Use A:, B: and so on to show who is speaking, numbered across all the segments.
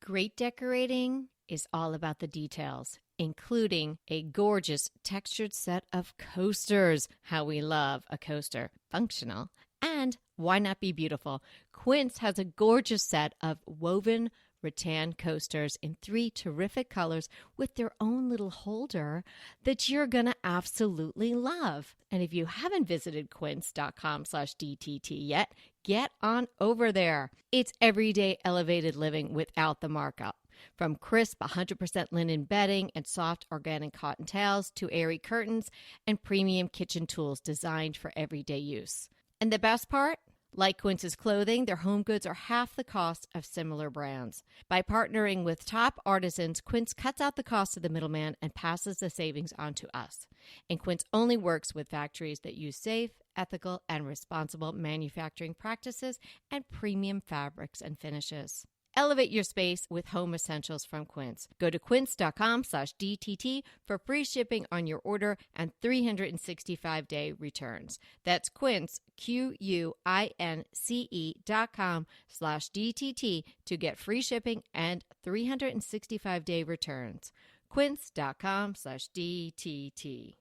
A: Great decorating is all about the details, including a gorgeous textured set of coasters. How we love a coaster. Functional. And why not be beautiful? Quince has a gorgeous set of woven rattan coasters in 3 terrific colors with their own little holder that you're going to absolutely love. And if you haven't visited quince.com/DTT yet, get on over there. It's everyday elevated living without the markup. From crisp 100% linen bedding and soft organic cotton towels to airy curtains and premium kitchen tools designed for everyday use. And the best part? Like Quince's clothing, their home goods are half the cost of similar brands. By partnering with top artisans, Quince cuts out the cost of the middleman and passes the savings on to us. And Quince only works with factories that use safe, ethical, and responsible manufacturing practices and premium fabrics and finishes. Elevate your space with home essentials from Quince. Go to quince.com/DTT for free shipping on your order and 365-day returns. That's Quince, QUINCE.com/DTT to get free shipping and 365-day returns. Quince.com/DTT.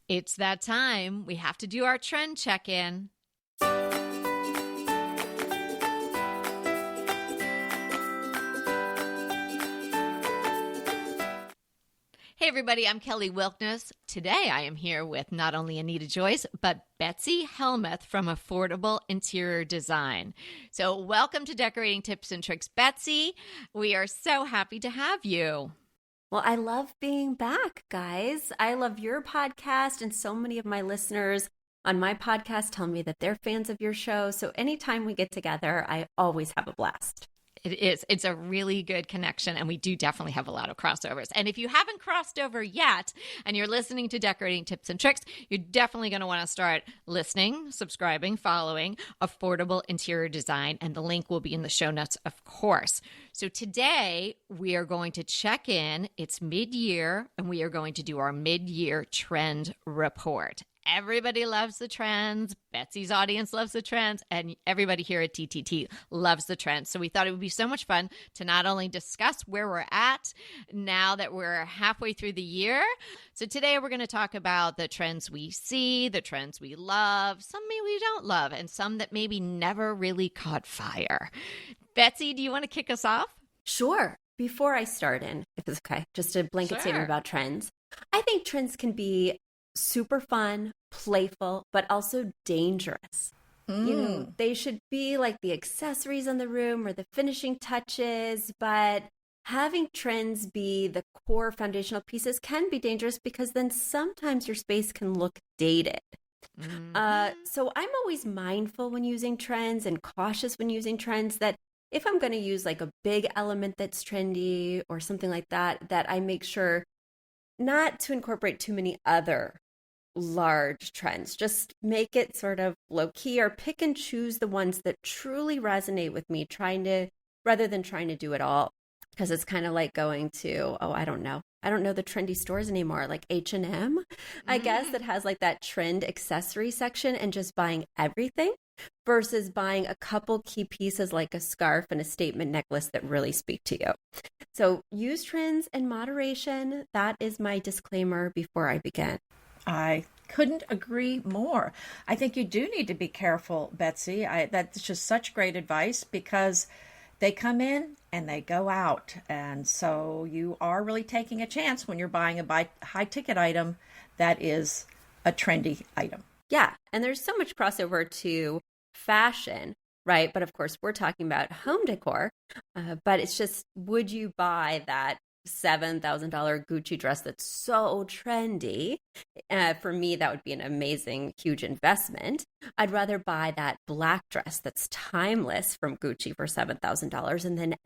A: It's that time. We have to do our trend check-in. Hey everybody, I'm Kelly Wilkness. Today I am here with not only Anita Joyce, but Betsy Helmuth from Affordable Interior Design. So welcome to Decorating Tips and Tricks, Betsy. We are so happy to have you.
B: Well, I love being back, guys. I love your podcast, and so many of my listeners on my podcast tell me that they're fans of your show. So anytime we get together, I always have a blast.
A: It is. It's a really good connection, and we do definitely have a lot of crossovers. And if you haven't crossed over yet and you're listening to Decorating Tips and Tricks, you're definitely going to want to start listening, subscribing, following Affordable Interior Design, and the link will be in the show notes, of course. So today we are going to check in. It's mid-year, and we are going to do our mid-year trend report. Everybody loves the trends. Betsy's audience loves the trends, and everybody here at DTT loves the trends. So we thought it would be so much fun to not only discuss where we're at now that we're halfway through the year. So today we're going to talk about the trends we see, the trends we love, some maybe we don't love, and some that maybe never really caught fire. Betsy, do you want to kick us off?
B: Sure. Before I start in, if it's okay, just a blanket statement about trends. I think trends can be super fun, playful, but also dangerous. You know, they should be like the accessories in the room or the finishing touches, but having trends be the core foundational pieces can be dangerous because then sometimes your space can look dated. So I'm always mindful when using trends and cautious when using trends that if I'm going to use like a big element that's trendy or something like that, that I make sure not to incorporate too many other large trends. Just make it sort of low key or pick and choose the ones that truly resonate with me, rather than trying to do it all. Because it's kind of like going to, I don't know the trendy stores anymore, like H&M, I guess, that has like that trend accessory section and just buying everything versus buying a couple key pieces like a scarf and a statement necklace that really speak to you. So use trends in moderation. That is my disclaimer before I begin.
C: I couldn't agree more. I think you do need to be careful, Betsy. That's just such great advice because they come in and they go out. And so you are really taking a chance when you're buying a high-ticket item that is a trendy item.
B: Yeah, and there's so much crossover to fashion, right? But of course, we're talking about home decor. But it's just, would you buy that $7,000 Gucci dress that's so trendy? For me, that would be an amazing, huge investment. I'd rather buy that black dress that's timeless from Gucci for $7,000 and then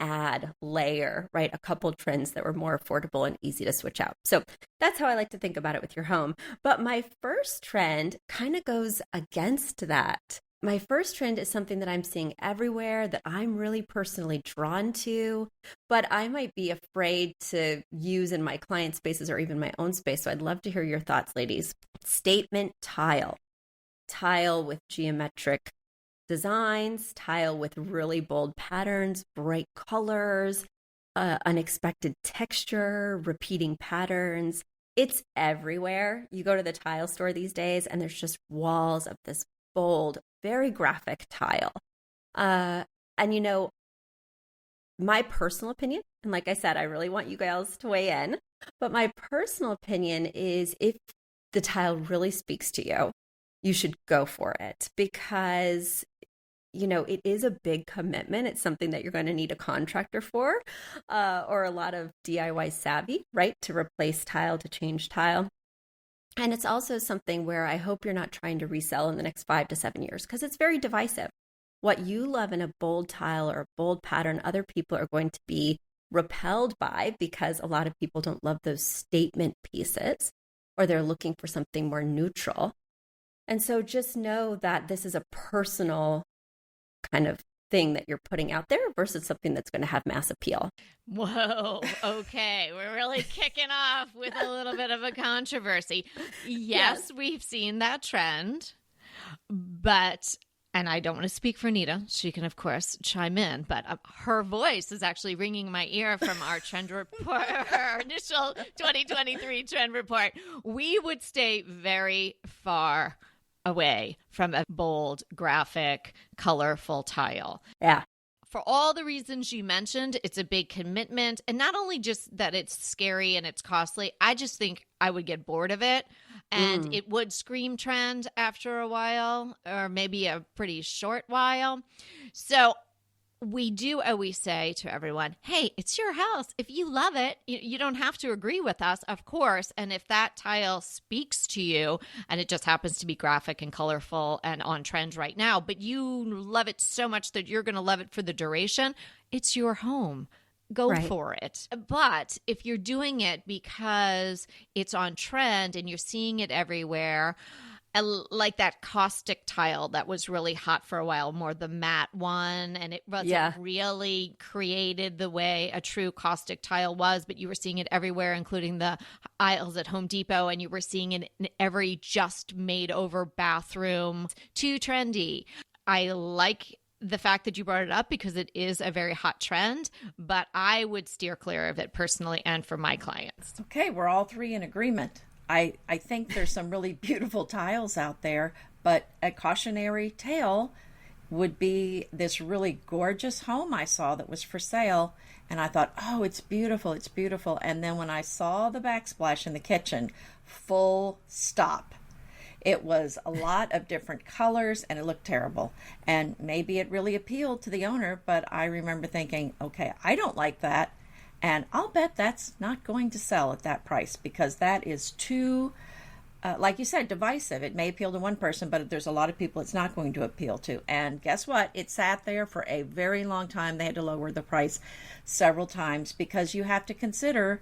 B: layer, right, a couple trends that were more affordable and easy to switch out. So that's how I like to think about it with your home. But my first trend kind of goes against that. My first trend is something that I'm seeing everywhere that I'm really personally drawn to, but I might be afraid to use in my client spaces or even my own space. So I'd love to hear your thoughts, ladies. Statement tile. Tile with geometric designs, tile with really bold patterns, bright colors. unexpected texture, repeating patterns. It's everywhere. You go to the tile store these days and there's just walls of this bold, very graphic tile. And my personal opinion, and like I said, I really want you guys to weigh in, but my personal opinion is if the tile really speaks to you, you should go for it because, it is a big commitment. It's something that you're going to need a contractor for or a lot of DIY savvy, right? To replace tile, to change tile. And it's also something where I hope you're not trying to resell in the next 5 to 7 years because it's very divisive. What you love in a bold tile or a bold pattern, other people are going to be repelled by because a lot of people don't love those statement pieces or they're looking for something more neutral. And so just know that this is a personal kind of thing that you're putting out there versus something that's going to have mass appeal.
A: Whoa. Okay. We're really kicking off with a little bit of a controversy. Yes, we've seen that trend, but, and I don't want to speak for Anita. She can, of course, chime in, but her voice is actually ringing my ear from our trend report, our initial 2023 trend report. We would stay very far away from a bold, graphic, colorful tile.
B: Yeah.
A: For all the reasons you mentioned, it's a big commitment. And not only just that it's scary and it's costly, I just think I would get bored of it. And it would scream trend after a while, or maybe a pretty short while. So we do always say to everyone, hey, it's your house. If you love it, you don't have to agree with us, of course. And if that tile speaks to you and it just happens to be graphic and colorful and on trend right now, but you love it so much that you're going to love it for the duration, it's your home. Go for it. But if you're doing it because it's on trend and you're seeing it everywhere, like that caustic tile that was really hot for a while, more the matte one, and it wasn't really created the way a true caustic tile was, but you were seeing it everywhere, including the aisles at Home Depot, and you were seeing it in every just made over bathroom. Too trendy. I like the fact that you brought it up because it is a very hot trend, but I would steer clear of it personally and for my clients.
C: Okay, we're all three in agreement. I think there's some really beautiful tiles out there, but a cautionary tale would be this really gorgeous home I saw that was for sale. And I thought, oh, it's beautiful, it's beautiful. And then when I saw the backsplash in the kitchen, full stop. It was a lot of different colors and it looked terrible. And maybe it really appealed to the owner, but I remember thinking, okay, I don't like that. And I'll bet that's not going to sell at that price because that is too, like you said, divisive. It may appeal to one person, but there's a lot of people it's not going to appeal to. And guess what? It sat there for a very long time. They had to lower the price several times because you have to consider,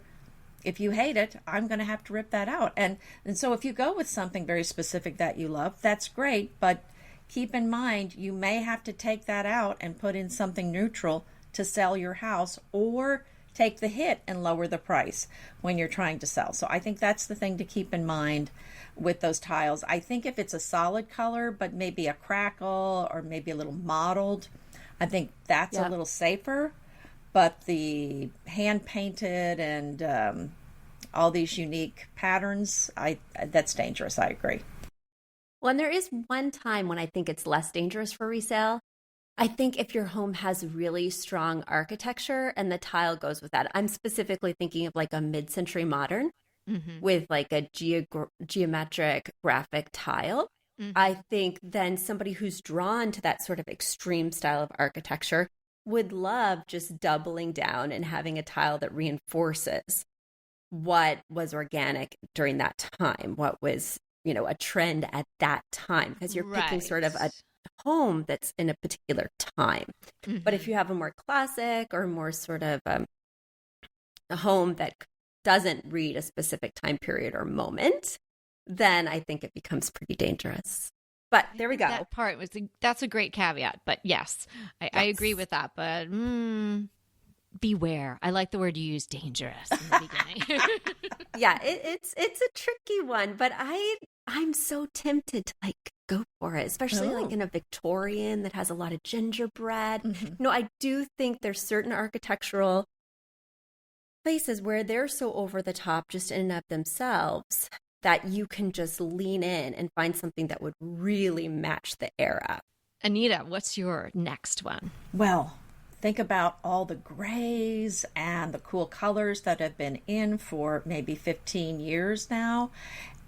C: if you hate it, I'm going to have to rip that out. And so if you go with something very specific that you love, that's great. But keep in mind, you may have to take that out and put in something neutral to sell your house, or take the hit and lower the price when you're trying to sell. So I think that's the thing to keep in mind with those tiles. I think if it's a solid color, but maybe a crackle or maybe a little mottled, I think that's a little safer. But the hand painted and all these unique patterns, that's dangerous. I agree.
B: Well, and there is one time when I think it's less dangerous for resale. I think if your home has really strong architecture and the tile goes with that. I'm specifically thinking of like a mid-century modern with like a geometric graphic tile. I think then somebody who's drawn to that sort of extreme style of architecture would love just doubling down and having a tile that reinforces what was organic during that time, what was, a trend at that time, because you're picking sort of a home that's in a particular time. But if you have a more classic or more sort of a home that doesn't read a specific time period or moment, then I think it becomes pretty dangerous. But there we go.
A: That part that's a great caveat. But yes, I agree with that. But beware. I like the word you used, dangerous, in the beginning.
B: Yeah, it's a tricky one, but I'm so tempted to go for it, especially in a Victorian that has a lot of gingerbread. I do think there's certain architectural places where they're so over the top just in and of themselves that you can just lean in and find something that would really match the era.
A: Anita, what's your next one?
C: Well, think about all the grays and the cool colors that have been in for maybe 15 years now.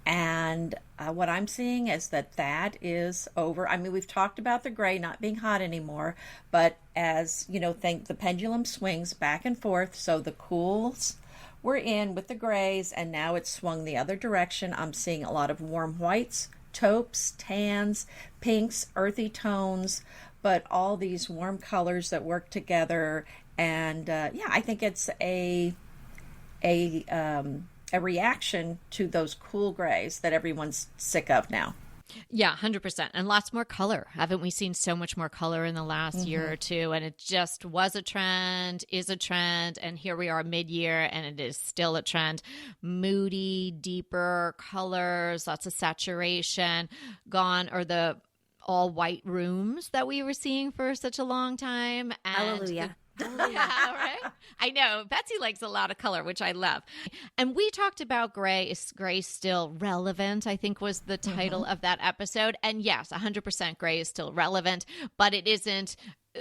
C: And what I'm seeing is that is over. I mean, we've talked about the gray not being hot anymore, but as you know, think the pendulum swings back and forth. So the cools were in with the grays, and now it's swung the other direction. I'm seeing a lot of warm whites, taupes, tans, pinks, earthy tones, but all these warm colors that work together. And I think it's a reaction to those cool grays that everyone's sick of now.
A: Yeah, 100%. And lots more color. Haven't we seen so much more color in the last year or two? And it just was a trend, is a trend. And here we are mid-year and it is still a trend. Moody, deeper colors, lots of saturation. Gone are the all white rooms that we were seeing for such a long time. And
B: Hallelujah.
A: Yeah, right? I know. Betsy likes a lot of color, which I love. And we talked about gray. Is gray still relevant? I think was the title of that episode. And yes, 100% gray is still relevant, but it isn't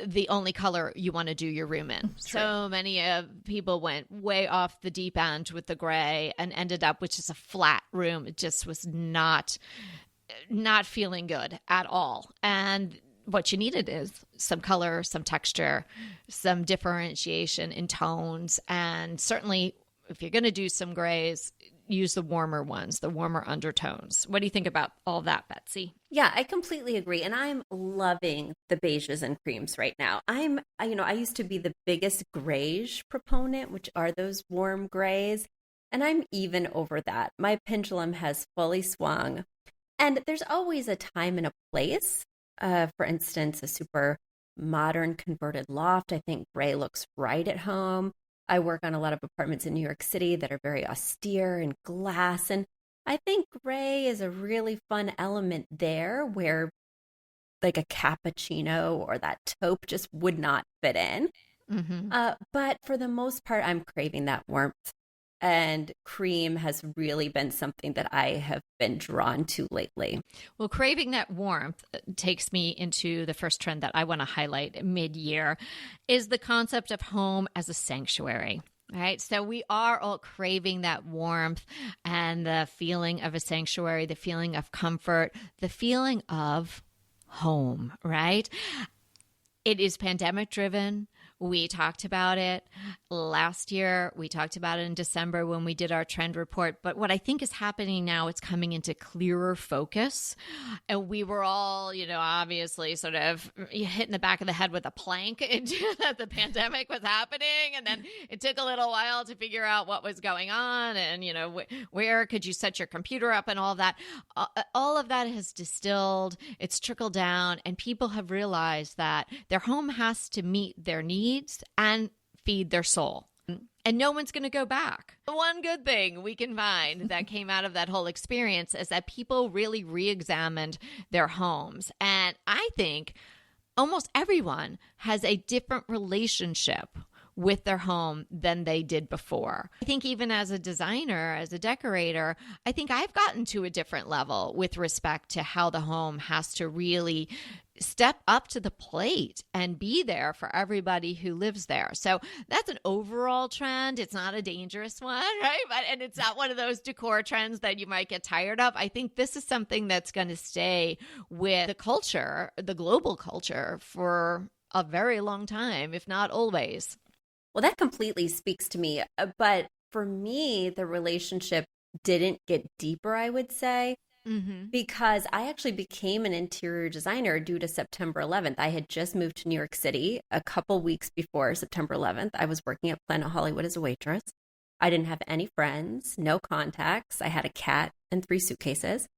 A: the only color you want to do your room in. So many people went way off the deep end with the gray and ended up with just a flat room. It just was not feeling good at all. And what you needed is some color, some texture, some differentiation in tones. And certainly if you're going to do some grays, use the warmer ones, the warmer undertones. What do you think about all that, Betsy?
B: Yeah, I completely agree. And I'm loving the beiges and creams right now. I used to be the biggest grayish proponent, which are those warm grays. And I'm even over that. My pendulum has fully swung. And there's always a time and a place. For instance, a super modern converted loft. I think gray looks right at home. I work on a lot of apartments in New York City that are very austere and glass. And I think gray is a really fun element there where like a cappuccino or that taupe just would not fit in. But for the most part, I'm craving that warmth. And cream has really been something that I have been drawn to lately.
A: Well, craving that warmth takes me into the first trend that I want to highlight mid-year is the concept of home as a sanctuary. Right. So we are all craving that warmth and the feeling of a sanctuary, the feeling of comfort, the feeling of home. Right. It is pandemic driven. We talked about it last year. We talked about it in December when we did our trend report. But what I think is happening now, it's coming into clearer focus. And we were all, obviously sort of hitting the back of the head with a plank that the pandemic was happening. And then it took a little while to figure out what was going on and, where could you set your computer up and all of that. All of that has distilled. It's trickled down. And people have realized that their home has to meet their needs and feed their soul. And no one's going to go back. The one good thing we can find that came out of that whole experience is that people really re-examined their homes. And I think almost everyone has a different relationship with their home than they did before. I think even as a designer, as a decorator, I think I've gotten to a different level with respect to how the home has to really step up to the plate and be there for everybody who lives there. So that's an overall trend. It's not a dangerous one, right? And it's not one of those decor trends that you might get tired of. I think this is something that's going to stay with the culture, the global culture, for a very long time, if not always.
B: Well, that completely speaks to me. But for me, the relationship didn't get deeper, I would say. Because I actually became an interior designer due to September 11th. I had just moved to New York City a couple weeks before September 11th. I was working at Planet Hollywood as a waitress. I didn't have any friends, no contacts. I had a cat and 3 suitcases.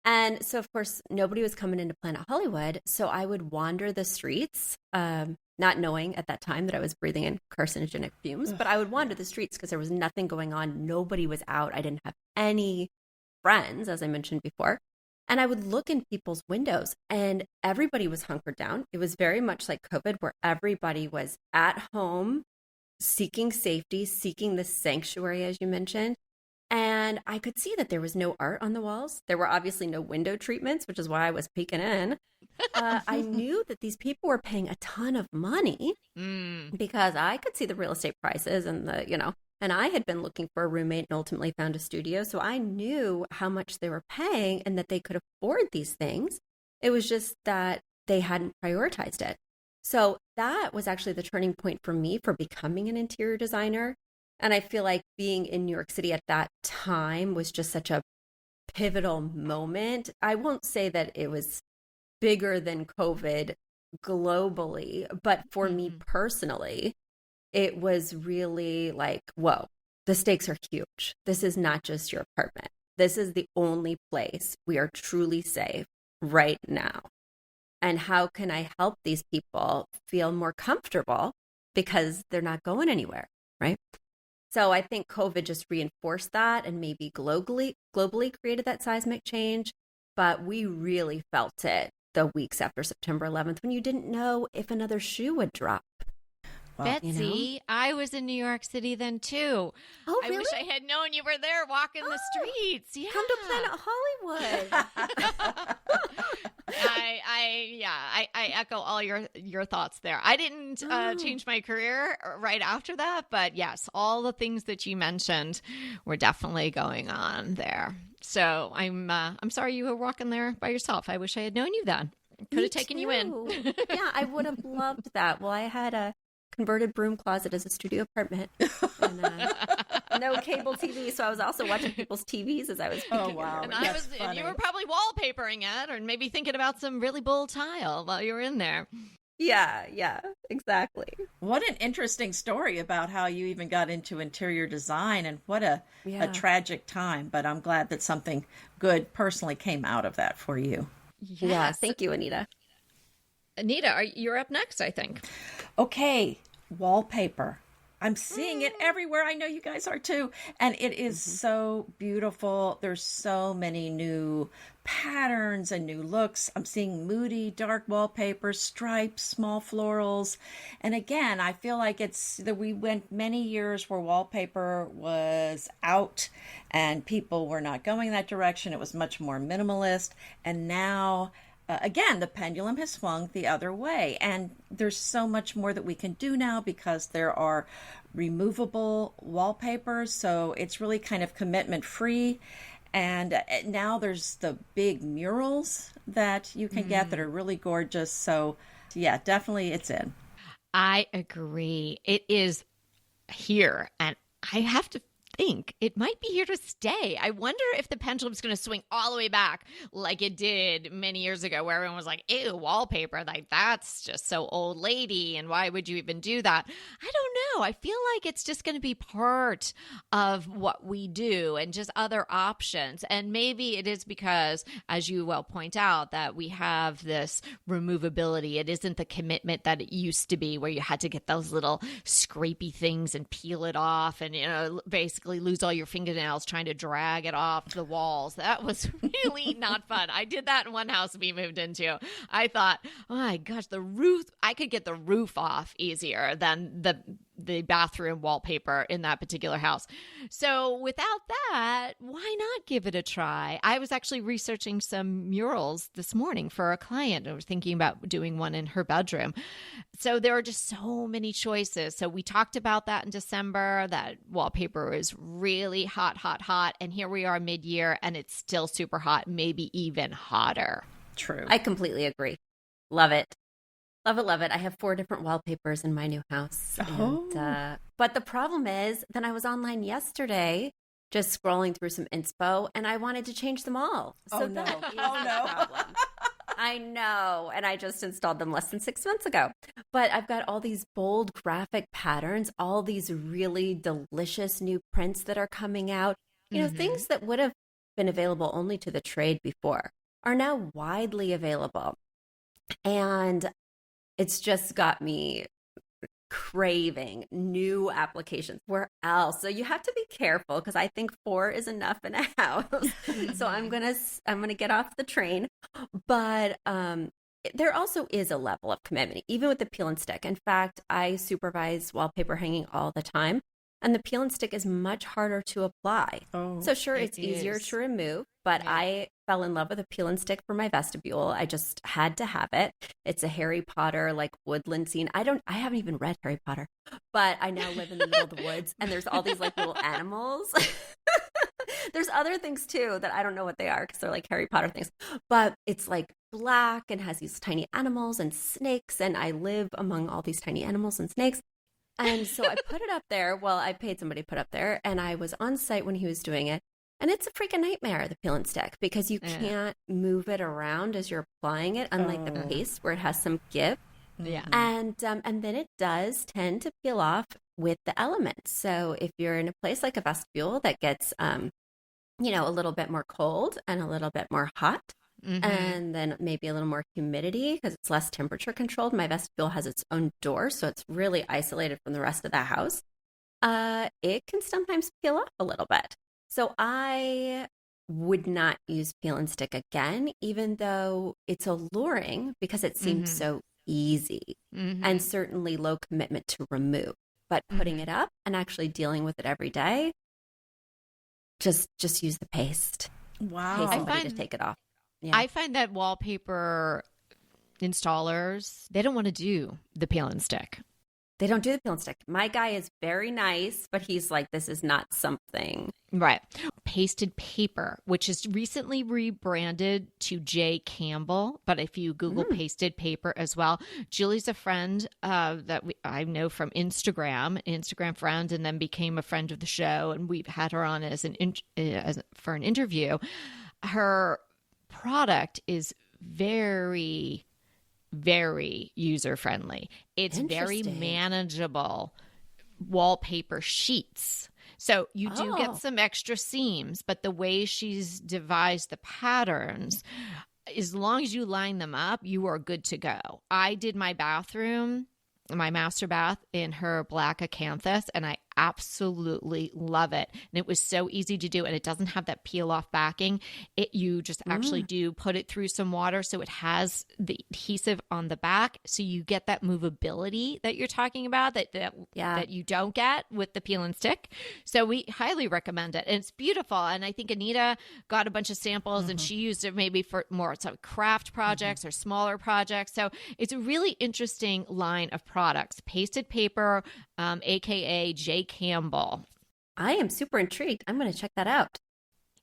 B: And so, of course, nobody was coming into Planet Hollywood. So I would wander the streets, not knowing at that time that I was breathing in carcinogenic fumes. But I would wander the streets because there was nothing going on. Nobody was out. I didn't have any friends, as I mentioned before. And I would look in people's windows and everybody was hunkered down. It was very much like COVID where everybody was at home seeking safety, seeking the sanctuary, as you mentioned. And I could see that there was no art on the walls. There were obviously no window treatments, which is why I was peeking in. I knew that these people were paying a ton of money because I could see the real estate prices and and I had been looking for a roommate and ultimately found a studio. So I knew how much they were paying and that they could afford these things. It was just that they hadn't prioritized it. So that was actually the turning point for me for becoming an interior designer. And I feel like being in New York City at that time was just such a pivotal moment. I won't say that it was bigger than COVID globally, but for me personally, it was really like, whoa, the stakes are huge. This is not just your apartment. This is the only place we are truly safe right now. And how can I help these people feel more comfortable because they're not going anywhere, right? So I think COVID just reinforced that and maybe globally created that seismic change. But we really felt it the weeks after September 11th when you didn't know if another shoe would drop.
A: Well, Betsy, I was in New York City then too.
B: Oh, really?
A: I wish I had known you were there walking the streets. Yeah.
B: Come to Planet Hollywood.
A: I echo all your thoughts there. I didn't change my career right after that, but yes, all the things that you mentioned were definitely going on there. So I'm sorry you were walking there by yourself. I wish I had known you then. Could have taken you in.
B: Yeah, I would have loved that. Well, I had a converted broom closet as a studio apartment and no cable TV, so I was also watching people's TVs as I was peeking.
C: Oh wow.
A: And you were probably wallpapering it or maybe thinking about some really bold tile while you were in there.
B: Yeah, exactly.
C: What an interesting story about how you even got into interior design, and what a tragic time, but I'm glad that something good personally came out of that for you.
A: Yes.
B: Yeah, thank you, Anita.
A: Anita, you're up next, I think.
C: Okay, wallpaper. I'm seeing it everywhere. I know you guys are too. And it is so beautiful. There's so many new patterns and new looks. I'm seeing moody, dark wallpaper, stripes, small florals. And again, I feel like it's that we went many years where wallpaper was out and people were not going that direction. It was much more minimalist. And now again, the pendulum has swung the other way, and there's so much more that we can do now because there are removable wallpapers, so it's really kind of commitment free. And now there's the big murals that you can get that are really gorgeous. So yeah, definitely it's in.
A: I agree. It is here, and I have to think it might be here to stay. I wonder if the pendulum's going to swing all the way back like it did many years ago, where everyone was like, ew, wallpaper, like that's just so old lady, and why would you even do that? I don't know. I feel like it's just going to be part of what we do and just other options. And maybe it is because, as you well point out, that we have this removability. It isn't the commitment that it used to be, where you had to get those little scrapey things and peel it off and, basically lose all your fingernails trying to drag it off the walls. That was really not fun. I did that in one house we moved into. I thought, oh my gosh, the roof, I could get the roof off easier than the bathroom wallpaper in that particular house. So without that, why not give it a try? I was actually researching some murals this morning for a client. I was thinking about doing one in her bedroom. So there are just so many choices. So we talked about that in December, that wallpaper is really hot. And here we are mid-year and it's still super hot, maybe even hotter.
C: True.
B: I completely agree. Love it. Love it. I have 4 different wallpapers in my new house. And, but the problem is, then I was online yesterday just scrolling through some inspo, and I wanted to change them all. So
C: no.
B: That is the problem. I know. And I just installed them less than 6 months ago. But I've got all these bold graphic patterns, all these really delicious new prints that are coming out. Things that would have been available only to the trade before are now widely available. And it's just got me craving new applications. Where else? So you have to be careful, because I think 4 is enough in a house. So I'm gonna get off the train. But there also is a level of commitment, even with the peel and stick. In fact, I supervise wallpaper hanging all the time, and the peel and stick is much harder to apply.
C: Oh,
B: so sure, it's easier to remove, but I fell in love with a peel and stick for my vestibule. I just had to have it. It's a Harry Potter, like woodland scene. I haven't even read Harry Potter, but I now live in the middle of the woods, and there's all these like little animals. There's other things too that I don't know what they are because they're like Harry Potter things, but it's like black and has these tiny animals and snakes, and I live among all these tiny animals and snakes. And so I put it up there. Well, I paid somebody to put up there, and I was on site when he was doing it. And it's a freaking nightmare, the peel and stick, because you can't move it around as you're applying it, unlike the paste where it has some give.
A: Yeah.
B: And then it does tend to peel off with the elements. So if you're in a place like a vestibule that gets, a little bit more cold and a little bit more hot, and then maybe a little more humidity because it's less temperature controlled. My vestibule has its own door, so it's really isolated from the rest of the house. It can sometimes peel off a little bit. So I would not use peel and stick again, even though it's alluring because it seems so easy and certainly low commitment to remove. But putting it up and actually dealing with it every day, just use the paste.
C: Wow.
B: Pay somebody to take it off. Yeah.
A: I find that wallpaper installers, they don't want to do the peel and stick.
B: They don't do the peel and stick. My guy is very nice, but he's like, this is not something.
A: Right. Pasted paper, which is recently rebranded to J. Campbell. But if you Google pasted paper as well, Julie's a friend I know from Instagram, an Instagram friend, and then became a friend of the show. And we've had her on for an interview. Her product is very user-friendly. It's very manageable wallpaper sheets. So you do get some extra seams, but the way she's devised the patterns, as long as you line them up, you are good to go. I did my bathroom, my master bath, in her black acanthus, and I absolutely love it. And it was so easy to do, and it doesn't have that peel off backing. You just actually do put it through some water so it has the adhesive on the back, so you get that movability that you're talking about that you don't get with the peel and stick. So we highly recommend it, and it's beautiful. And I think Anita got a bunch of samples and she used it maybe for more craft projects or smaller projects. So it's a really interesting line of products. Pasted paper, aka J. Campbell.
B: I am super intrigued. I'm going to check that out.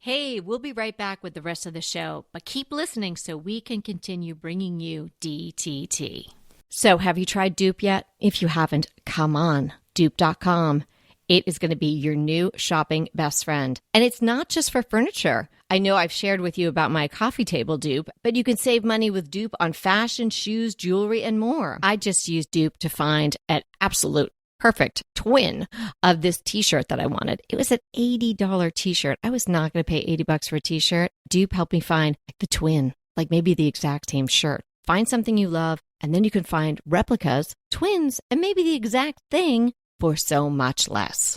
A: Hey, we'll be right back with the rest of the show, but keep listening so we can continue bringing you DTT. So have you tried Dupe yet? If you haven't, come on, dupe.com. It is going to be your new shopping best friend. And it's not just for furniture. I know I've shared with you about my coffee table dupe, but you can save money with Dupe on fashion, shoes, jewelry, and more. I just used Dupe to find an absolute perfect twin of this t-shirt that I wanted. It was an $80 t-shirt. I was not going to pay $80 for a t-shirt. Dupe helped me find the twin, like maybe the exact same shirt. Find something you love, and then you can find replicas, twins, and maybe the exact thing for so much less.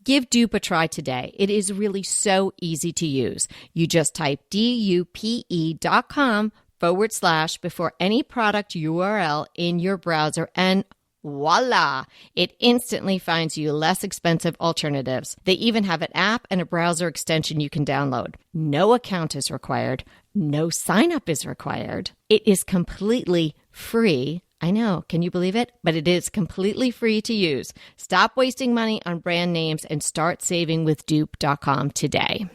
A: Give Dupe a try today. It is really so easy to use. You just type dupe.com / before any product URL in your browser, and voila! It instantly finds you less expensive alternatives. They even have an app and a browser extension you can download. No account is required. No sign up is required. It is completely free. I know, can you believe it? But it is completely free to use. Stop wasting money on brand names and start saving with dupe.com today.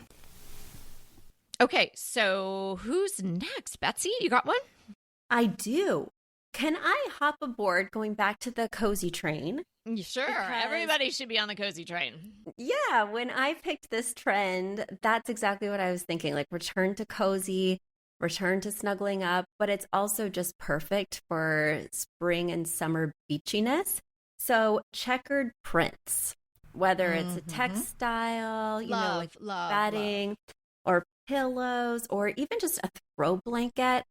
A: Okay, so who's next? Betsy, you got one?
B: I do. Can I hop aboard going back to the cozy train?
A: Sure. Everybody should be on the cozy train.
B: Yeah, when I picked this trend, that's exactly what I was thinking. Like, return to cozy, return to snuggling up, but it's also just perfect for spring and summer beachiness. So checkered prints, whether it's a textile, like bedding or pillows, or even just a throw blanket,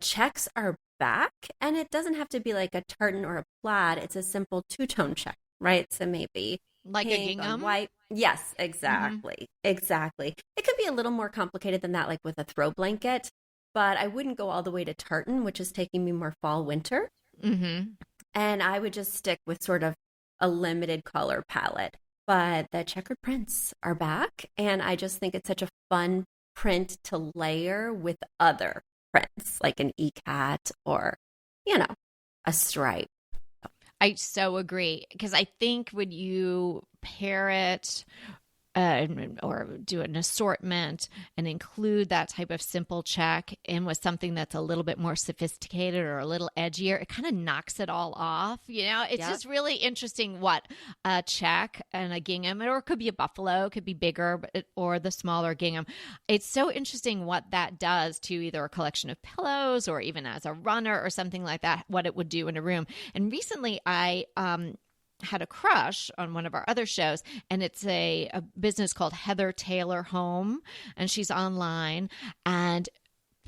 B: checks are back, and it doesn't have to be like a tartan or a plaid. It's a simple two-tone check, right? So maybe
A: like a gingham,
B: white. Yes, exactly. Exactly. It could be a little more complicated than that, like with a throw blanket. but I wouldn't go all the way to tartan, which is taking me more fall, winter. And I would just stick with sort of a limited color palette. But the checkered prints are back, and I just think it's such a fun print to layer with other prints, like an ECAT or, a stripe.
A: I so agree, because I think when you pair it or do an assortment and include that type of simple check in with something that's a little bit more sophisticated or a little edgier, it kind of knocks it all off. It's just really interesting what a check and a gingham, or it could be a buffalo, could be bigger, or the smaller gingham. It's so interesting what that does to either a collection of pillows or even as a runner or something like that, what it would do in a room. And recently I had a crush on one of our other shows, and it's a business called Heather Taylor Home, and she's online and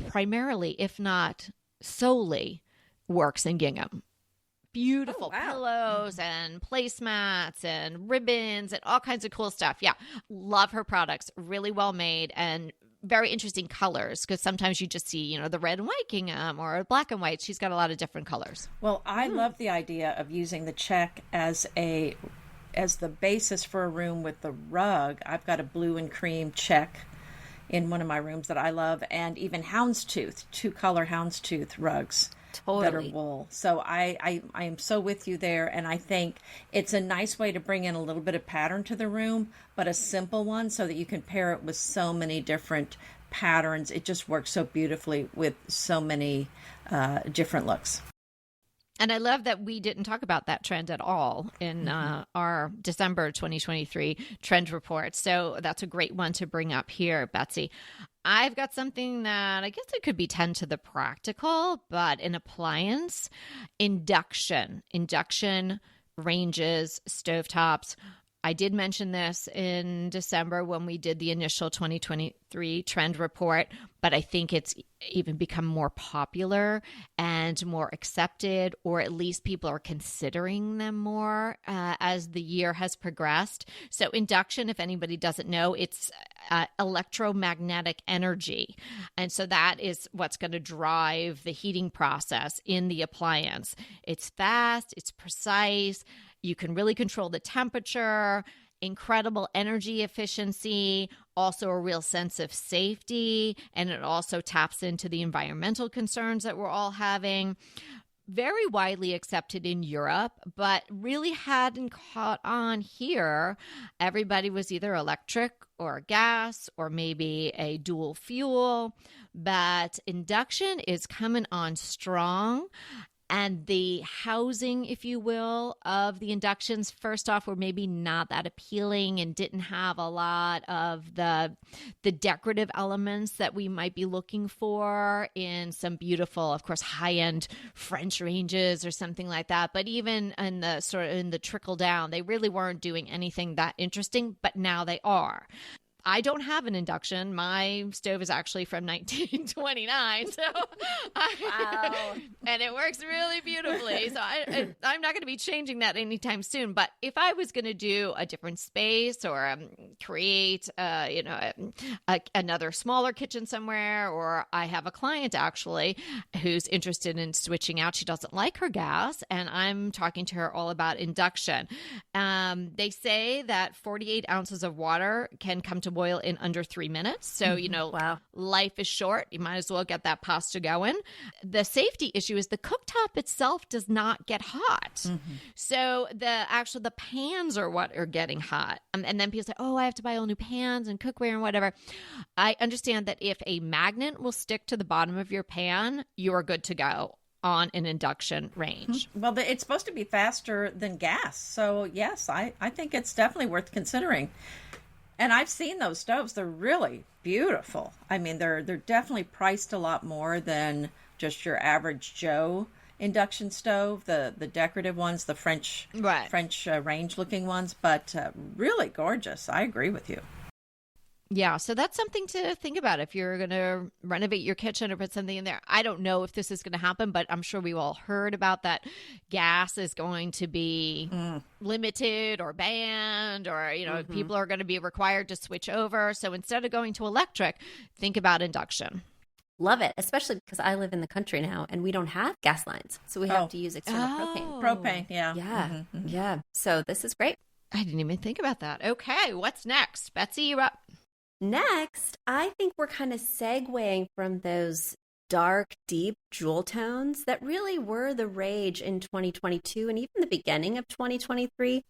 A: primarily, if not solely, works in gingham. Beautiful pillows and placemats and ribbons and all kinds of cool stuff. Yeah, love her products. Really well made and very interesting colors, because sometimes you just see, the red and white gingham or black and white. She's got a lot of different colors.
C: Well, I love the idea of using the check as the basis for a room with the rug. I've got a blue and cream check in one of my rooms that I love, and even houndstooth, 2-color houndstooth rugs.
B: Totally.
C: That are wool. So I am so with you there, and I think it's a nice way to bring in a little bit of pattern to the room, but a simple one so that you can pair it with so many different patterns. It just works so beautifully with so many different looks.
A: And I love that we didn't talk about that trend at all in our December 2023 trend report. So that's a great one to bring up here, Betsy. I've got something that I guess it could be 10 to the practical, but an appliance, induction ranges, stovetops. I did mention this in December when we did the initial 2023 trend report, but I think it's even become more popular and more accepted, or at least people are considering them more as the year has progressed. So induction, if anybody doesn't know, it's electromagnetic energy. And so that is what's going to drive the heating process in the appliance. It's fast, it's precise. You can really control the temperature, incredible energy efficiency, also a real sense of safety, and it also taps into the environmental concerns that we're all having. Very widely accepted in Europe, but really hadn't caught on here. Everybody was either electric or gas or maybe a dual fuel, but induction is coming on strong. And the housing, if you will, of the inductions, first off, were maybe not that appealing and didn't have a lot of the decorative elements that we might be looking for in some beautiful, of course, high-end French ranges or something like that. But even in the trickle down, they really weren't doing anything that interesting, but now they are. I don't have an induction. My stove is actually from 1929, wow. And it works really beautifully. So I'm not going to be changing that anytime soon. But if I was going to do a different space or create, another smaller kitchen somewhere, or I have a client actually who's interested in switching out. She doesn't like her gas, and I'm talking to her all about induction. They say that 48 ounces of water can come to boil in under 3 minutes. So, wow. Life is short. You might as well get that pasta going. The safety issue is the cooktop itself does not get hot. Mm-hmm. So the pans are what are getting hot. And then people say, oh, I have to buy all new pans and cookware and whatever. I understand that if a magnet will stick to the bottom of your pan, you are good to go on an induction range.
C: Well, it's supposed to be faster than gas. So yes, I think it's definitely worth considering. And I've seen those stoves. They're really beautiful. I mean, they're definitely priced a lot more than just your average Joe induction stove, the decorative ones, the French range looking ones, but really gorgeous. I agree with you.
A: Yeah, so that's something to think about if you're going to renovate your kitchen or put something in there. I don't know if this is going to happen, but I'm sure we've all heard about that gas is going to be limited or banned, or, people are going to be required to switch over. So instead of going to electric, think about induction.
B: Love it, especially because I live in the country now and we don't have gas lines. So we have to use external propane.
C: Propane, yeah.
B: Yeah, yeah. So this is great.
A: I didn't even think about that. Okay, what's next? Betsy, you're up.
B: Next, I think we're kind of segueing from those dark, deep jewel tones that really were the rage in 2022 and even the beginning of 2023.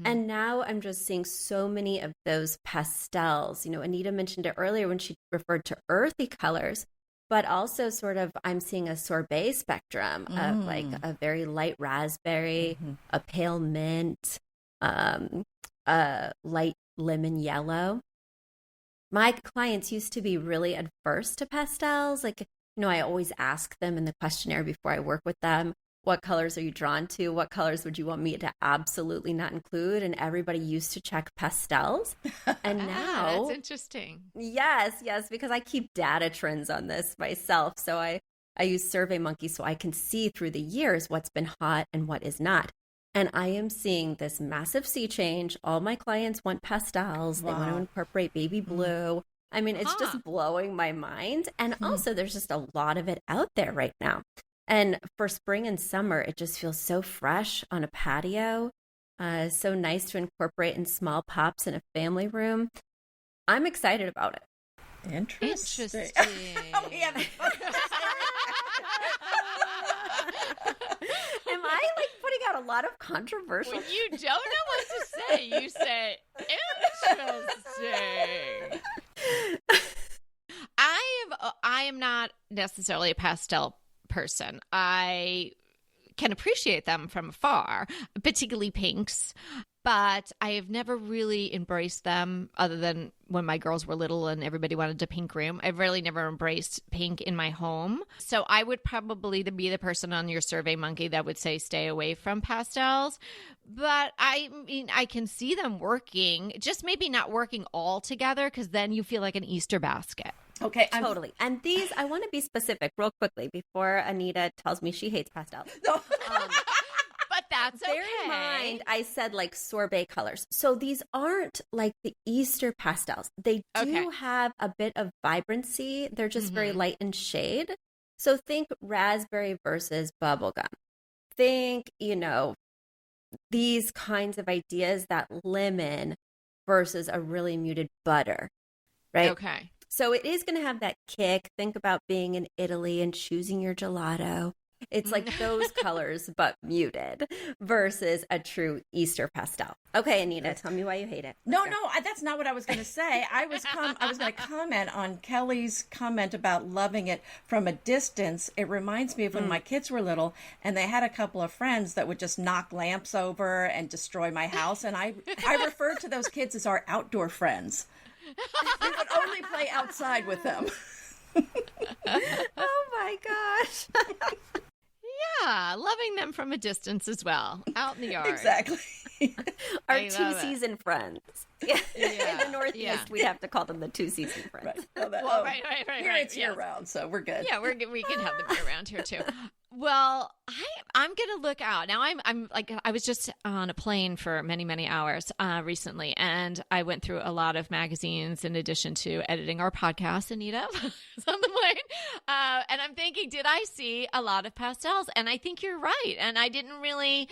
B: And now I'm just seeing so many of those pastels. You know, Anita mentioned it earlier when she referred to earthy colors, but also sort of I'm seeing a sorbet spectrum of like a very light raspberry, a pale mint, a light lemon yellow. My clients used to be really adverse to pastels. Like, you know, I always ask them in the questionnaire before I work with them, what colors are you drawn to? What colors would you want me to absolutely not include? And everybody used to check pastels. And now
A: that's interesting.
B: Yes, because I keep data trends on this myself. So I use SurveyMonkey so I can see through the years what's been hot and what is not. And I am seeing this massive sea change. All my clients want pastels. Wow. They want to incorporate baby blue. I mean, it's just blowing my mind. And also there's just a lot of it out there right now. And for spring and summer, it just feels so fresh on a patio. So nice to incorporate in small pops in a family room. I'm excited about it.
A: Interesting.
B: Am I like putting out a lot of controversial?
A: When you don't know what to say, you say interesting. I am not necessarily a pastel person. I can appreciate them from afar, particularly pinks, but I have never really embraced them other than when my girls were little and everybody wanted a pink room. I've really never embraced pink in my home. So I would probably be the person on your SurveyMonkey that would say stay away from pastels. But I mean, I can see them working, just maybe not working all together because then you feel like an Easter basket.
B: Okay, totally. And these, I want to be specific real quickly before Anita tells me she hates pastels.
A: No. But that's okay.
B: Bear in mind, I said like sorbet colors. So these aren't like the Easter pastels. They do have a bit of vibrancy. They're just very light in shade. So think raspberry versus bubblegum. Think, you know, these kinds of ideas, that lemon versus a really muted butter, right?
A: Okay.
B: So it is going to have that kick. Think about being in Italy and choosing your gelato. It's like those colors, but muted versus a true Easter pastel. Okay, Anita, tell me why you hate it.
C: No, that's not what I was going to say. I was going to comment on Kelly's comment about loving it from a distance. It reminds me of when my kids were little and they had a couple of friends that would just knock lamps over and destroy my house. And I referred to those kids as our outdoor friends. We would only play outside with them.
B: Oh my gosh.
A: Yeah, loving them from a distance as well, out in the yard.
C: Exactly.
B: Our two-season friends. Yeah. In the Northeast, we'd have to call them the two-season friends.
A: Right.
C: Here it's year-round, so we're good.
A: Yeah, we can have them year-round here too. Well, I'm gonna look out now. I'm like I was just on a plane for many hours recently, and I went through a lot of magazines in addition to editing our podcast. Anita, on the plane, and I'm thinking, did I see a lot of pastels? And I think you're right, and I didn't really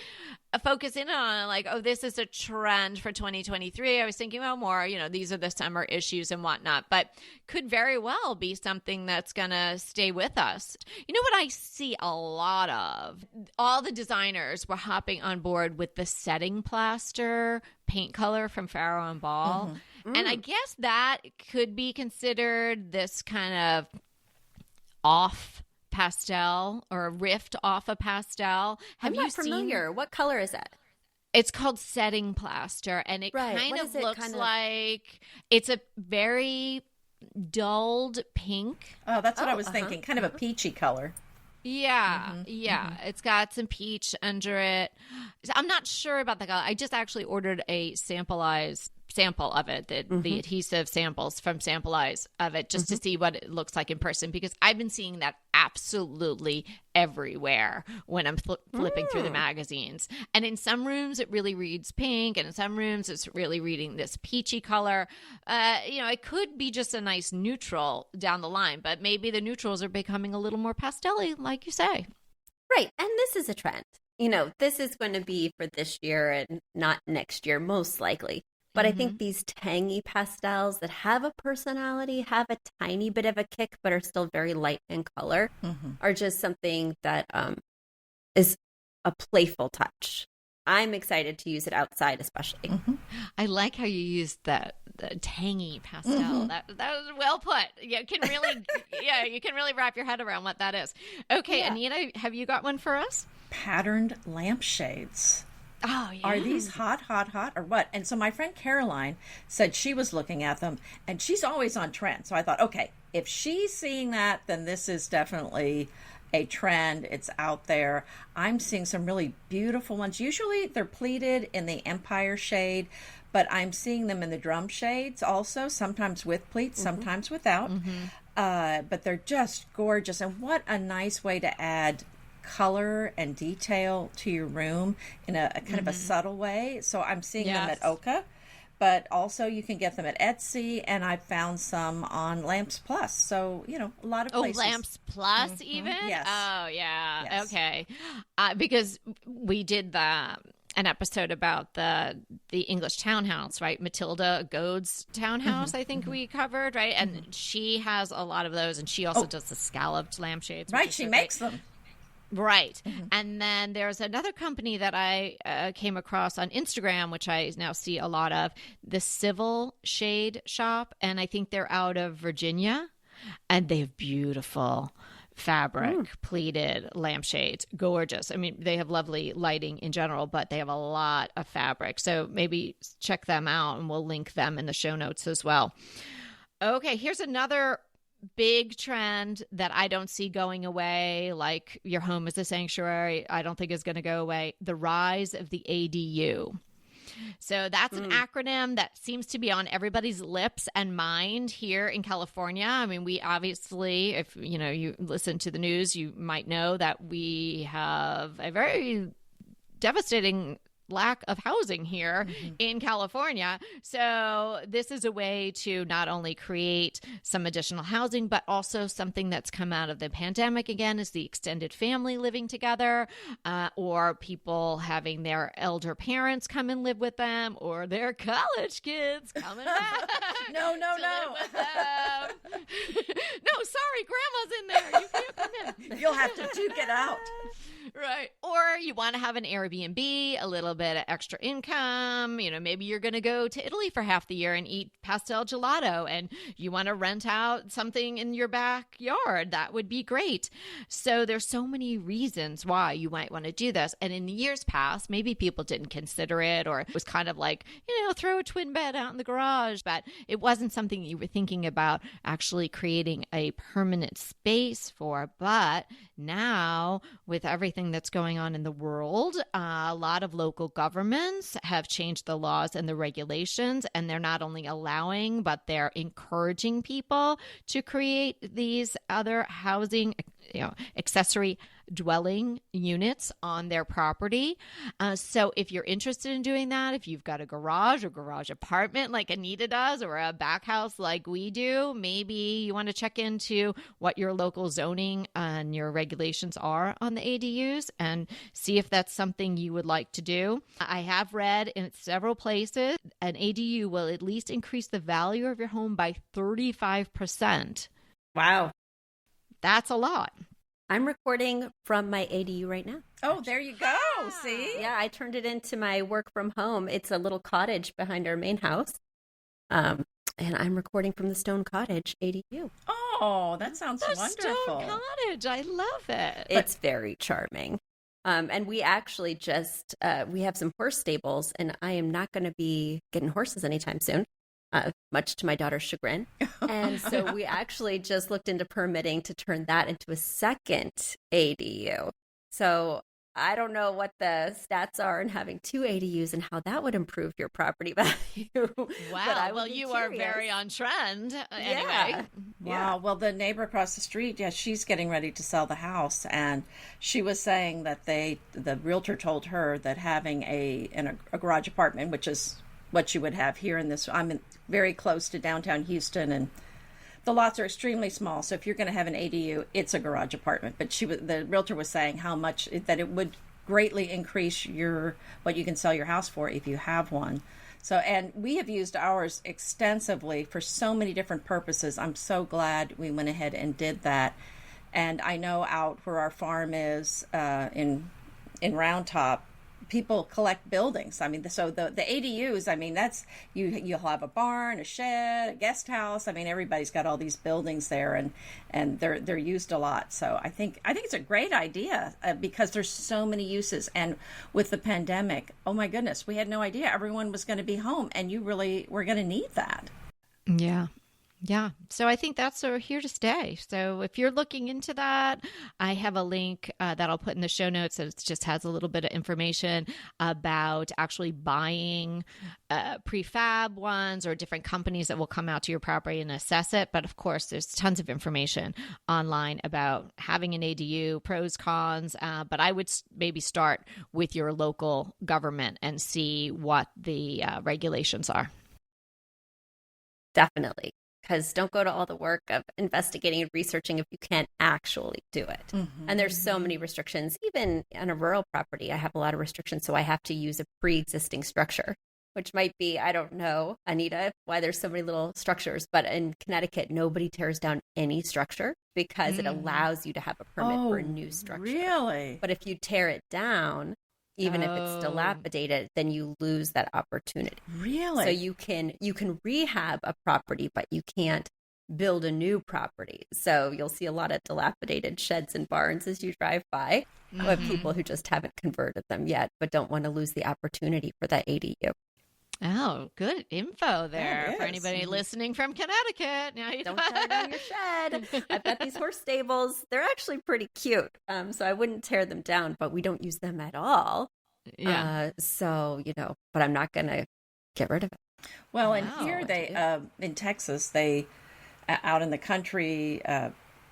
A: focus in on like, oh, this is a trend for 2023. I was thinking about more, you know, these are the summer issues and whatnot, but could very well be something that's gonna stay with us. You know what I see a lot of? All the designers were hopping on board with the setting plaster paint color from Farrow and Ball. And I guess that could be considered this kind of off pastel or a rift off a pastel.
B: I'm not familiar. What color is that?
A: It's called setting plaster, and it kind of looks like it's a very dulled pink.
C: Oh, that's what I was thinking. Kind of a peachy color.
A: Yeah, It's got some peach under it. I'm not sure about the color. I just actually ordered a sample sample of it, the adhesive samples from Sample Eyes of it, just to see what it looks like in person, because I've been seeing that absolutely everywhere when I'm flipping through the magazines. And in some rooms, it really reads pink, and in some rooms, it's really reading this peachy color. It could be just a nice neutral down the line, but maybe the neutrals are becoming a little more pastel-y, like you say.
B: Right. And this is a trend. This is going to be for this year and not next year, most likely. But I think these tangy pastels that have a personality, have a tiny bit of a kick, but are still very light in color, are just something that is a playful touch. I'm excited to use it outside, especially.
A: I like how you used the tangy pastel. That was well put. You can really wrap your head around what that is. Okay, yeah. Anita, have you got one for us?
C: Patterned lampshades.
A: Oh, yeah.
C: Are these hot, or what? And so my friend Caroline said she was looking at them, and she's always on trend. So I thought, okay, if she's seeing that, then this is definitely a trend. It's out there. I'm seeing some really beautiful ones. Usually they're pleated in the Empire shade, but I'm seeing them in the drum shades also, sometimes with pleats, sometimes without. But they're just gorgeous. And what a nice way to add color and detail to your room in a kind of a subtle way. So I'm seeing them at Oka, but also you can get them at Etsy, and I found some on Lamps Plus. So, a lot of places.
A: Oh, Lamps Plus even?
C: Yes.
A: Oh, yeah.
C: Yes.
A: Okay. Because we did an episode about the English townhouse, right? Matilda Goad's townhouse, I think we covered, right? And she has a lot of those, and she also does the scalloped lampshades.
C: Right, she makes them.
A: Right. And then there's another company that I came across on Instagram, which I now see a lot of, the Civil Shade Shop. And I think they're out of Virginia. And they have beautiful fabric, pleated lampshades. Gorgeous. I mean, they have lovely lighting in general, but they have a lot of fabric. So maybe check them out, and we'll link them in the show notes as well. Okay, here's another big trend that I don't see going away, like your home is a sanctuary, I don't think is going to go away. The rise of the ADU. So that's an acronym that seems to be on everybody's lips and mind here in California. I mean, we obviously, if you listen to the news, you might know that we have a very devastating lack of housing here in California. So this is a way to not only create some additional housing, but also something that's come out of the pandemic again is the extended family living together, or people having their elder parents come and live with them, or their college kids coming back.
C: No.
A: Live with them. No, sorry, grandma's in there. You can't come in.
C: You'll have to duke it out.
A: Right. Or you want to have an Airbnb, a little bit of extra income. Maybe you're going to go to Italy for half the year and eat pastel gelato, and you want to rent out something in your backyard. That would be great. So there's so many reasons why you might want to do this. And in the years past, maybe people didn't consider it, or it was kind of like, throw a twin bed out in the garage. But it wasn't something you were thinking about actually creating a permanent space for. But now, with everything that's going on in the world, a lot of local governments have changed the laws and the regulations, and they're not only allowing, but they're encouraging people to create these other housing, accessory dwelling units on their property. So if you're interested in doing that, if you've got a garage or garage apartment like Anita does, or a back house like we do, maybe you want to check into what your local zoning and your regulations are on the ADUs and see if that's something you would like to do. I have read in several places an ADU will at least increase the value of your home by 35%.
B: Wow.
A: That's a lot.
B: I'm recording from my ADU right now.
C: Oh, there you go. See?
B: Yeah, I turned it into my work from home. It's a little cottage behind our main house. And I'm recording from the Stone Cottage ADU.
C: Oh, that sounds wonderful.
A: Stone Cottage. I love it.
B: It's very charming. And we actually just, we have some horse stables, and I am not going to be getting horses anytime soon. Much to my daughter's chagrin. And so we actually just looked into permitting to turn that into a second ADU. So I don't know what the stats are in having 2 ADUs and how that would improve your property value.
A: Wow. Well, you are very on trend anyway.
B: Yeah.
C: Wow. Well, the neighbor across the street, she's getting ready to sell the house. And she was saying that the realtor told her that having a garage apartment, which is what you would have here I'm very close to downtown Houston, and the lots are extremely small. So if you're going to have an ADU, it's a garage apartment. But the realtor was saying how much that it would greatly increase what you can sell your house for if you have one. So, and we have used ours extensively for so many different purposes. I'm so glad we went ahead and did that. And I know out where our farm is in Round Top, people collect buildings. I mean, so the ADUs, I mean, that's you'll have a barn, a shed, a guest house. I mean, everybody's got all these buildings there, and they're used a lot. So I think it's a great idea because there's so many uses. And with the pandemic, oh my goodness, we had no idea everyone was going to be home, and you really were going to need that.
A: Yeah. Yeah. So I think that's here to stay. So if you're looking into that, I have a link that I'll put in the show notes. It just has a little bit of information about actually buying prefab ones or different companies that will come out to your property and assess it. But of course, there's tons of information online about having an ADU, pros, cons. But I would maybe start with your local government and see what the regulations are.
B: Definitely. Because don't go to all the work of investigating and researching if you can't actually do it. Mm-hmm. And there's so many restrictions. Even on a rural property, I have a lot of restrictions. So I have to use a pre-existing structure, which might be, I don't know, Anita, why there's so many little structures. But in Connecticut, nobody tears down any structure because it allows you to have a permit for a new structure.
C: Really?
B: But if you tear it down, even if it's dilapidated, then you lose that opportunity.
C: Really?
B: So you can rehab a property, but you can't build a new property. So you'll see a lot of dilapidated sheds and barns as you drive by of people who just haven't converted them yet, but don't want to lose the opportunity for that ADU.
A: Oh, good info there for anybody listening from Connecticut. Now you
B: don't tear down your shed. I've got these horse stables. They're actually pretty cute. So I wouldn't tear them down, but we don't use them at all.
A: Yeah.
B: So, but I'm not going to get rid of it.
C: Well, and here in Texas, they, out in the country,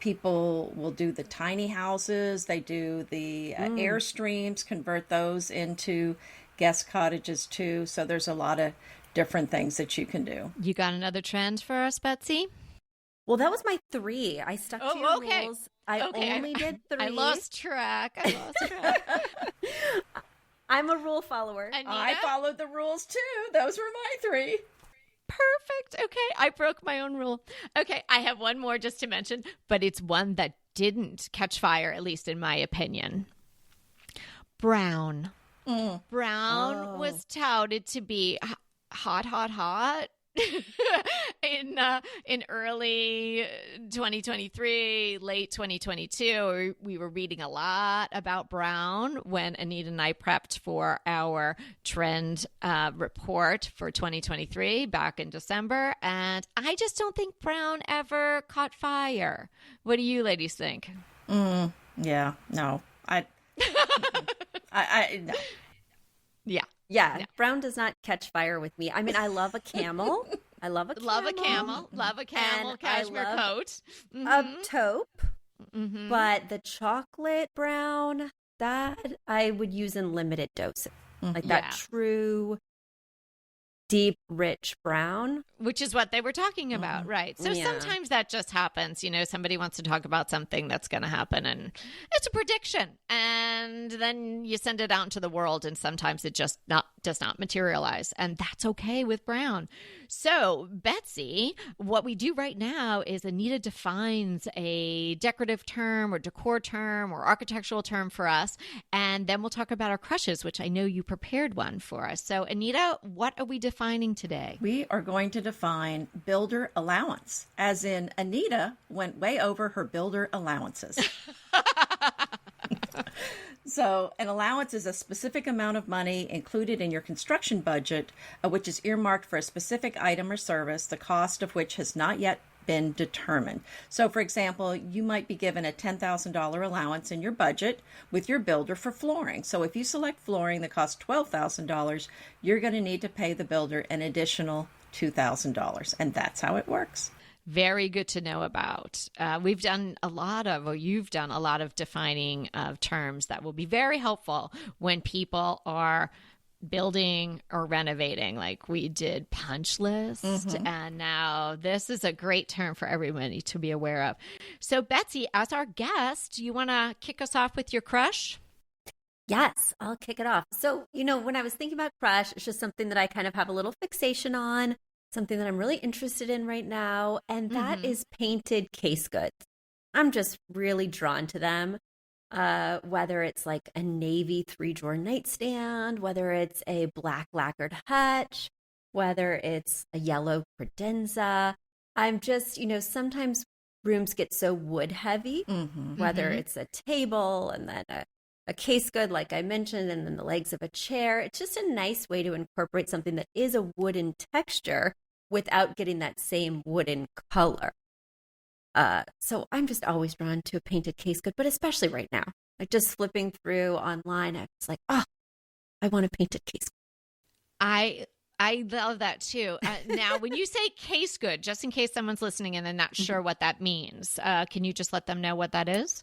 C: people will do the tiny houses. They do the Airstreams, convert those into guest cottages too. So there's a lot of different things that you can do.
A: You got another trend for us, Betsy?
B: Well, that was my 3. I stuck to your rules. I only did 3.
A: I lost track.
B: I'm a rule follower.
A: Anita?
C: I followed the rules too. Those were my 3.
A: Perfect. Okay. I broke my own rule. Okay. I have one more just to mention, but it's one that didn't catch fire, at least in my opinion. Brown. Brown was touted to be hot in early 2023, late 2022. We were reading a lot about brown when Anita and I prepped for our trend report for 2023 back in December, and I just don't think brown ever caught fire. What do you ladies think?
C: Yeah, no, no.
B: Yeah. Brown does not catch fire with me. I mean, I love a camel. Love a camel, cashmere coat.
C: Mm-hmm.
B: A taupe. Mm-hmm. But the chocolate brown, that I would use in limited doses. Like that true deep, rich brown.
A: Which is what they were talking about, right? So sometimes that just happens. Somebody wants to talk about something that's going to happen, and it's a prediction. And then you send it out into the world, and sometimes it just does not materialize. And that's okay with brown. So, Betsy, what we do right now is Anita defines a decorative term or decor term or architectural term for us. And then we'll talk about our crushes, which I know you prepared one for us. So, Anita, what are we defining today?
C: We are going to define builder allowance, as in Anita went way over her builder allowances. So an allowance is a specific amount of money included in your construction budget, which is earmarked for a specific item or service, the cost of which has not yet been determined. So, for example, you might be given a $10,000 allowance in your budget with your builder for flooring. So if you select flooring that costs $12,000, you're going to need to pay the builder an additional $2,000. And that's how it works.
A: Very good to know about. You've done a lot of defining of terms that will be very helpful when people are building or renovating, like we did punch list. And now this is a great term for everybody to be aware of. So Betsy, as our guest, you want to kick us off with your crush?
B: Yes, I'll kick it off. So, when I was thinking about crush, it's just something that I kind of have a little fixation on, something that I'm really interested in right now, and that is painted case goods. I'm just really drawn to them. Whether it's like a navy 3-drawer nightstand, whether it's a black lacquered hutch, whether it's a yellow credenza. I'm just, sometimes rooms get so wood heavy, whether it's a table and then a case good, like I mentioned, and then the legs of a chair. It's just a nice way to incorporate something that is a wooden texture without getting that same wooden color. So I'm just always drawn to a painted case good, but especially right now, like just flipping through online, I was like, oh, I want a painted case good.
A: I love that too. Now, when you say case good, just in case someone's listening and they're not sure what that means, can you just let them know what that is?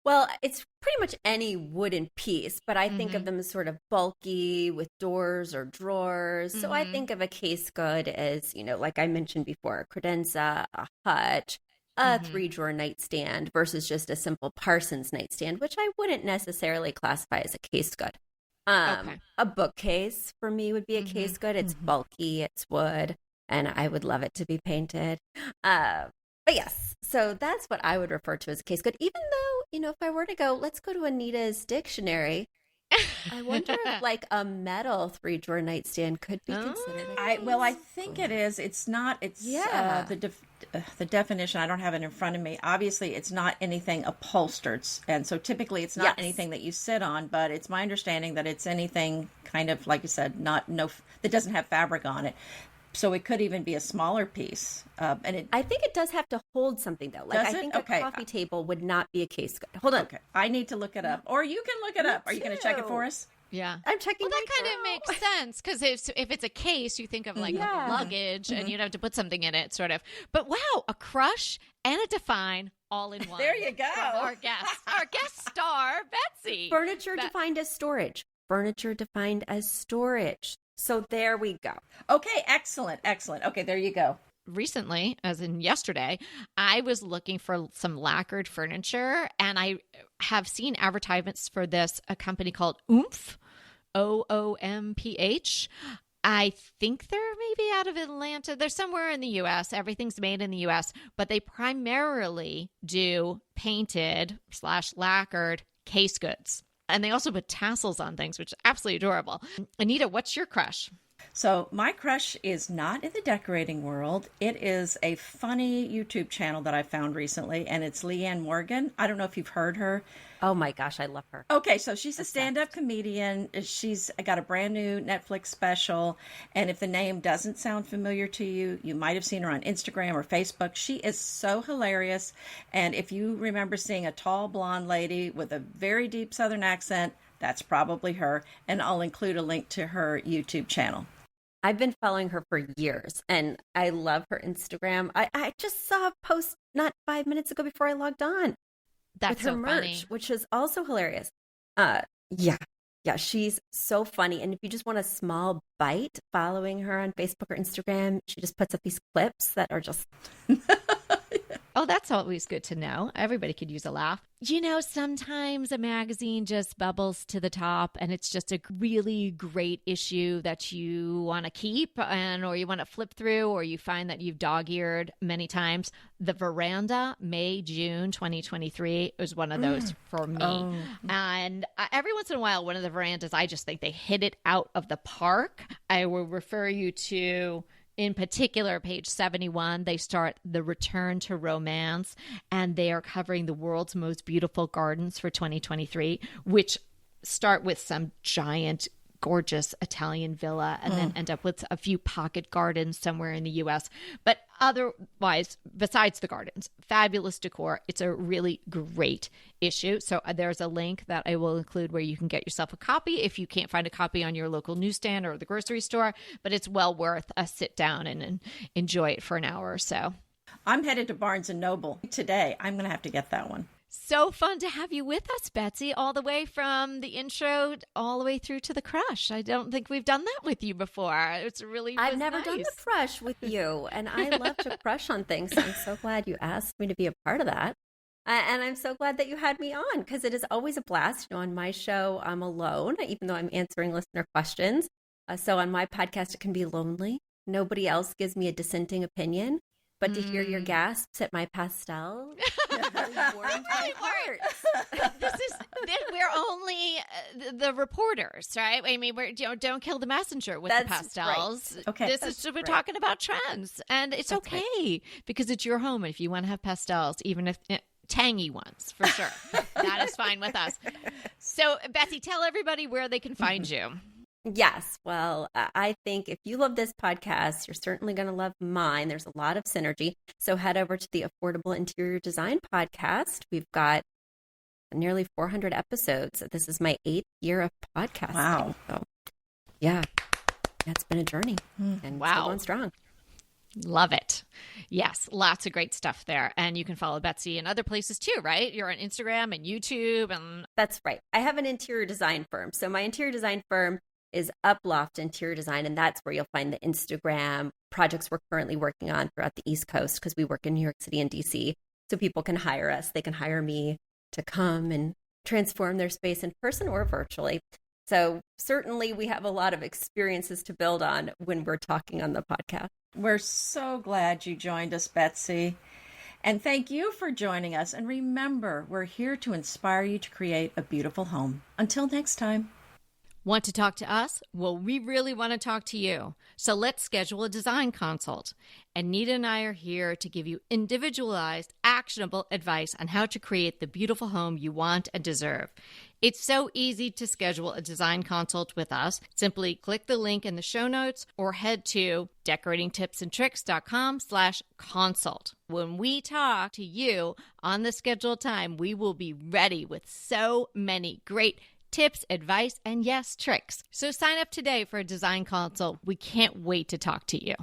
B: Well, it's pretty much any wooden piece, but I think of them as sort of bulky with doors or drawers. So I think of a case good as, like I mentioned before, a credenza, a hutch, a 3-drawer nightstand versus just a simple Parsons nightstand, which I wouldn't necessarily classify as a case good. A bookcase for me would be a case good. It's bulky, it's wood, and I would love it to be painted. But yes, so that's what I would refer to as a case good, even though, if I were to go, let's go to Anita's dictionary. I wonder if like a metal 3-drawer nightstand could be considered.
C: I think it is. It's not. It's the definition. I don't have it in front of me. Obviously, it's not anything upholstered, and so typically it's not anything that you sit on. But it's my understanding that it's anything kind of like you said, that doesn't have fabric on it. So it could even be a smaller piece.
B: I think it does have to hold something, though. Like, I think a coffee table would not be a case good. Hold on.
C: Okay. I need to look it up. Or you can look it up. Are you going to check it for us?
A: Yeah.
B: I'm checking.
A: Well, that kind of makes sense because if it's a case, you think of like luggage and you'd have to put something in it, sort of. But wow, a crush and a define all in one.
C: There you go.
A: Our guest star, Betsy.
B: Furniture defined as storage. Furniture defined as storage. So there we go.
C: Okay, excellent. Okay, there you go.
A: Recently, as in yesterday, I was looking for some lacquered furniture, and I have seen advertisements for a company called Oomph, OOMPH. I think they're maybe out of Atlanta. They're somewhere in the U.S. Everything's made in the U.S., but they primarily do painted/lacquered case goods. And they also put tassels on things, which is absolutely adorable. Anita, what's your crush?
C: So my crush is not in the decorating world. It is a funny YouTube channel that I found recently, and it's Leanne Morgan. I don't know if you've heard her.
B: Oh my gosh, I love her.
C: Okay, so she's a stand-up comedian. She's got a brand new Netflix special, and if the name doesn't sound familiar to you, you might have seen her on Instagram or Facebook. She is so hilarious, and if you remember seeing a tall blonde lady with a very deep Southern accent, that's probably her, and I'll include a link to her YouTube channel.
B: I've been following her for years, and I love her Instagram. I just saw a post not 5 minutes ago before I logged on.
A: That's
B: with her
A: so
B: merch,
A: funny.
B: Which is also hilarious. Yeah, she's so funny. And if you just want a small bite following her on Facebook or Instagram, she just puts up these clips that are just...
A: Oh, that's always good to know. Everybody could use a laugh. Sometimes a magazine just bubbles to the top and it's just a really great issue that you want to keep or you want to flip through, or you find that you've dog-eared many times. The Veranda May, June 2023 is one of those for me. Oh. And every once in a while, one of the verandas, I just think they hit it out of the park. I will refer you to... In particular, page 71, they start the return to romance, and they are covering the world's most beautiful gardens for 2023, which start with some giant gorgeous Italian villa and then end up with a few pocket gardens somewhere in the US. But otherwise, besides the gardens, fabulous decor. It's a really great issue. So there's a link that I will include where you can get yourself a copy if you can't find a copy on your local newsstand or the grocery store. But it's well worth a sit down and enjoy it for an hour or so.
C: I'm headed to Barnes & Noble today. I'm going to have to get that one.
A: So fun to have you with us, Betsy, all the way from the intro all the way through to the crush. I don't think we've done that with you before.
B: I've never done the crush with you, and I love to crush on things. So I'm so glad you asked me to be a part of that. And I'm so glad that you had me on, because it is always a blast. On my show, I'm alone, even though I'm answering listener questions. So on my podcast, it can be lonely. Nobody else gives me a dissenting opinion. But to hear your gasps at my pastel really warmed my heart.
A: We're only the reporters, right? I mean, don't kill the messenger with the pastels.
B: Right.
C: Okay,
A: We're talking about trends, and it's okay because it's your home. And if you want to have pastels, even if tangy ones, for sure, that is fine with us. So, Betsy, tell everybody where they can find you.
B: Yes. Well, I think if you love this podcast, you're certainly going to love mine. There's a lot of synergy. So head over to the Affordable Interior Design Podcast. We've got nearly 400 episodes. This is my 8th year of podcasting.
C: Wow.
B: So, yeah, it's been a journey. And
A: wow.
B: Still going strong.
A: Love it. Yes, lots of great stuff there. And you can follow Betsy in other places too, right? You're on Instagram and YouTube.
B: That's right. I have an interior design firm. So my interior design firm is Uploft Interior Design, and that's where you'll find the Instagram projects we're currently working on throughout the East Coast, because we work in New York City and DC, so people can hire us. They can hire me to come and transform their space in person or virtually. So certainly we have a lot of experiences to build on when we're talking on the podcast.
C: We're so glad you joined us, Betsy. And thank you for joining us. And remember, we're here to inspire you to create a beautiful home. Until next time.
A: Want to talk to us? Well, we really want to talk to you. So let's schedule a design consult. Anita and I are here to give you individualized, actionable advice on how to create the beautiful home you want and deserve. It's so easy to schedule a design consult with us. Simply click the link in the show notes or head to decoratingtipsandtricks.com/consult. When we talk to you on the scheduled time, we will be ready with so many great tips, advice, and yes, tricks. So sign up today for a design consult. We can't wait to talk to you.